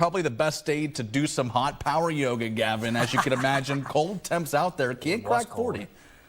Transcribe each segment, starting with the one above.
Probably the best day to do some hot power yoga, Gavin. As you can imagine, cold temps out there. Can't crack 40.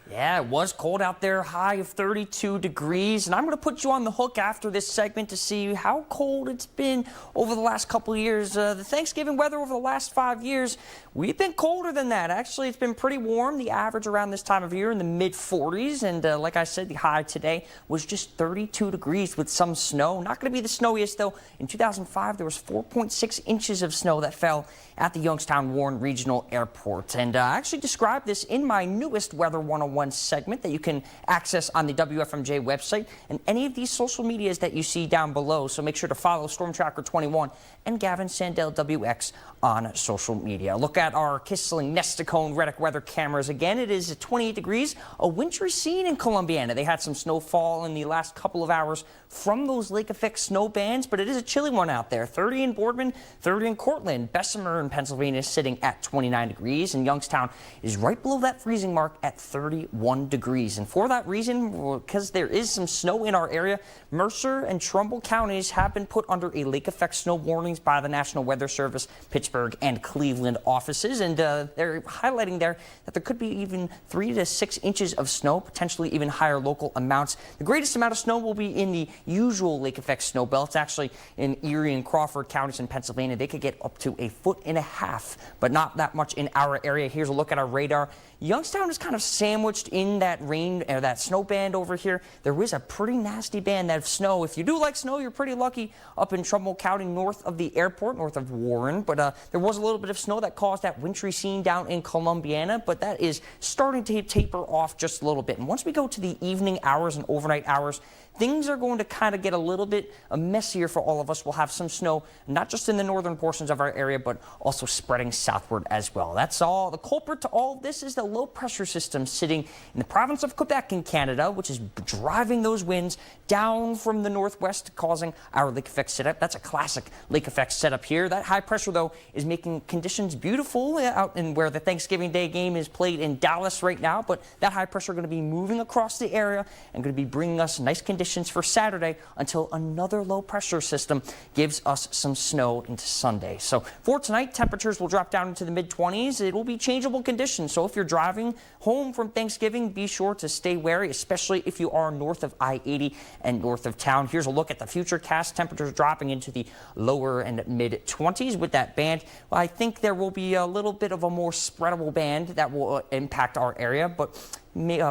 Yeah, it was cold out there, high of 32 degrees. And I'm going to put you on the hook after this segment to see how cold it's been over the last couple of years. The Thanksgiving weather over the last 5 years, we've been colder than that. Actually, it's been pretty warm. The average around this time of year in the mid-40s. And like I said, the high today was just 32 degrees with some snow. Not going to be the snowiest, though. In 2005, there was 4.6 inches of snow that fell at the Youngstown-Warren Regional Airport. And I actually described this in my newest Weather 101 segment that you can access on the WFMJ website and any of these social medias that you see down below. So make sure to follow Storm Tracker 21 and Gavin Sandell WX on social media. Look at our Kissling, Nesticone, Reddick weather cameras again. It is 28 degrees, a wintry scene in Columbiana. They had some snowfall in the last couple of hours from those lake effect snow bands, but it is a chilly one out there. 30 in Boardman, 30 in Cortland. Bessemer in Pennsylvania is sitting at 29 degrees, and Youngstown is right below that freezing mark at 31 degrees. And for that reason, because there is some snow in our area, Mercer and Trumbull counties have been put under a lake effect snow warnings by the National Weather Service, Pittsburgh and Cleveland offices. And they're highlighting there that there could be even 3 to 6 inches of snow, potentially even higher local amounts. The greatest amount of snow will be in the usual lake effect snow belts. Actually, in Erie and Crawford counties in Pennsylvania, they could get up to 1.5 feet, but not that much in our area. Here's a look at our radar. Youngstown is kind of sandwiched in that rain or that snow band over here. There is a pretty nasty band of snow. If you do like snow, you're pretty lucky up in Trumbull County, north of the airport, north of Warren. But there was a little bit of snow that caused that wintry scene down in Columbiana, but that is starting to taper off just a little bit. And once we go to the evening hours and overnight hours, things are going to kind of get a little bit messier for all of us. We'll have some snow, not just in the northern portions of our area, but also spreading southward as well. That's all. The culprit to all of this is the low pressure system sitting in the province of Quebec in Canada, which is driving those winds down from the northwest, causing our lake effect setup. That's a classic lake effect setup here. That high pressure, though, is making conditions beautiful out in where the Thanksgiving Day game is played in Dallas right now. But that high pressure going to be moving across the area and going to be bringing us nice conditions for Saturday until another low pressure system gives us some snow into Sunday. So for tonight, temperatures will drop down into the mid-20s. It will be changeable conditions. So if you're driving home from Thanksgiving, be sure to stay wary, especially if you are north of I-80 and north of town. Here's a look at the future cast. Temperatures dropping into the lower and mid-20s with that band. Well, I think there will be a little bit of a more spreadable band that will impact our area, but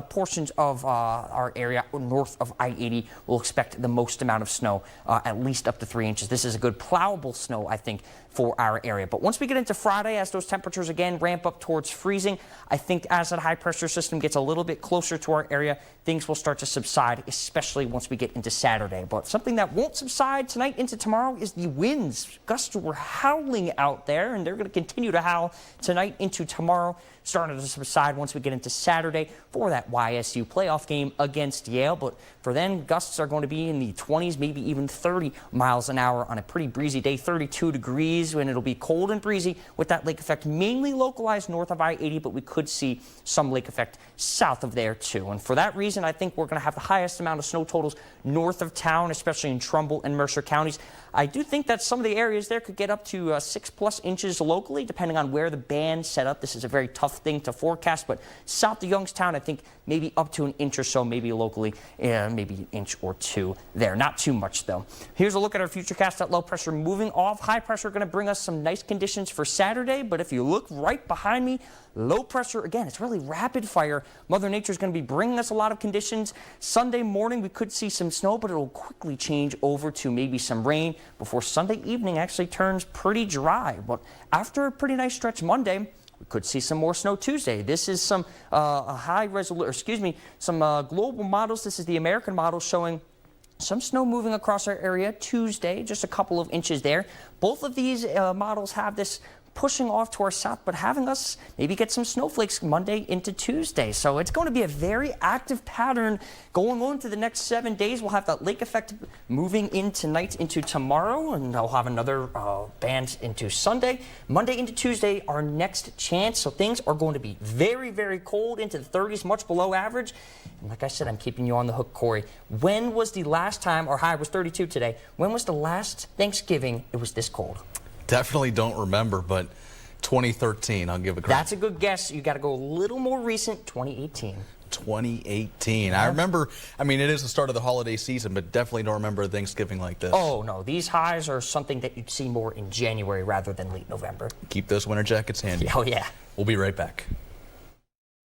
portions of our area north of I-80 will expect the most amount of snow, at least up to 3 inches. This is a good plowable snow, I think, for our area. But once we get into Friday, as those temperatures again ramp up towards freezing, I think as that high pressure system gets a little bit closer to our area, things will start to subside, especially once we get into Saturday. But something that won't subside tonight into tomorrow is the winds. Gusts were howling out there, and they're going to continue to howl tonight into tomorrow, starting to subside once we get into Saturday for that YSU playoff game against Yale. But for then, gusts are going to be in the 20s, maybe even 30 miles an hour on a pretty breezy day, 32 degrees, when it'll be cold and breezy with that lake effect mainly localized north of I-80, but we could see some lake effect south of there too. And for that reason, I think we're going to have the highest amount of snow totals north of town, especially in Trumbull and Mercer counties. I do think that some of the areas there could get up to 6+ inches locally, depending on where the band set up. This is a very tough thing to forecast, but south of Youngstown, I think maybe up to 1 inch or so, maybe locally, maybe 1 inch or 2 there. Not too much, though. Here's a look at our futurecast. That low pressure moving off. High pressure going to bring us some nice conditions for Saturday, but if you look right behind me, low pressure, again, it's really rapid fire. Mother Nature is going to be bringing us a lot of conditions. Sunday morning, we could see some snow, but it'll quickly change over to maybe some rain before Sunday evening actually turns pretty dry. But after a pretty nice stretch Monday, we could see some more snow Tuesday. This is some some global models. This is the American model showing some snow moving across our area Tuesday, just a couple of inches there. Both of these models have this pushing off to our south, but having us maybe get some snowflakes Monday into Tuesday. So it's going to be a very active pattern going on to the next 7 days. We'll have that lake effect moving in tonight into tomorrow, and I'll have another band into Sunday. Monday into Tuesday, our next chance. So things are going to be very, very cold into the 30s, much below average. And like I said, I'm keeping you on the hook, Corey. When was the last time, our high was 32 today, when was the last Thanksgiving it was this cold? Definitely don't remember, but 2013, I'll give a credit. That's a good guess. You got to go a little more recent, 2018. 2018. I remember, I mean, it is the start of the holiday season, but definitely don't remember a Thanksgiving like this. Oh, no. These highs are something that you'd see more in January rather than late November. Keep those winter jackets handy. Oh, yeah. We'll be right back.